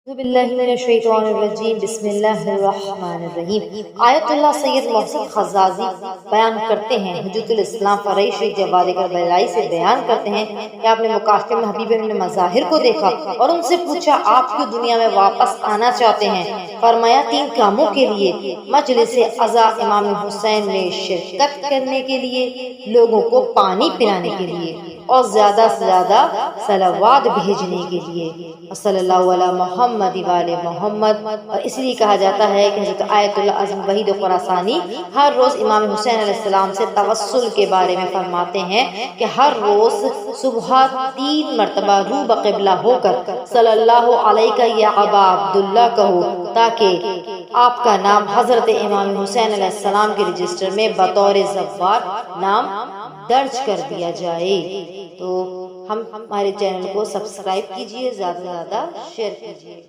بسم اللہ الرحمن الرحیم۔ آیت اللہ سید محسن خزازی بیان کرتے ہیں، حجت الاسلام فرعی شیخ جواد کربلائی سے بیان کرتے ہیں کہ آپ نے مکاشف میں حبیب نے مظاہر کو دیکھا اور ان سے پوچھا آپ کیوں دنیا میں واپس آنا چاہتے ہیں؟ فرمایا 3 کاموں کے لیے، مجلس عزا امام حسین میں شرکت کرنے کے لیے، لوگوں کو پانی پلانے کے لیے اور زیادہ سے زیادہ صلوات بھیجنے کے لیے، صلی اللہ علیہ محمد وآل محمد۔ اور اس لیے کہا جاتا ہے کہ حضرت آیت اللہ عظم وحید خراسانی ہر روز امام حسین علیہ السلام سے توسل کے بارے میں فرماتے ہیں کہ ہر روز صبح 3 مرتبہ رو بقبلہ ہو کر صلی اللہ علیہ یا ابا عبداللہ کہو، تاکہ آپ کا نام حضرت امام حسین علیہ السلام کے رجسٹر میں بطور زوار نام درج کر دیا جائے۔ تو ہمارے چینل کو سبسکرائب کیجئے، زیادہ سے زیادہ شیئر کیجئے۔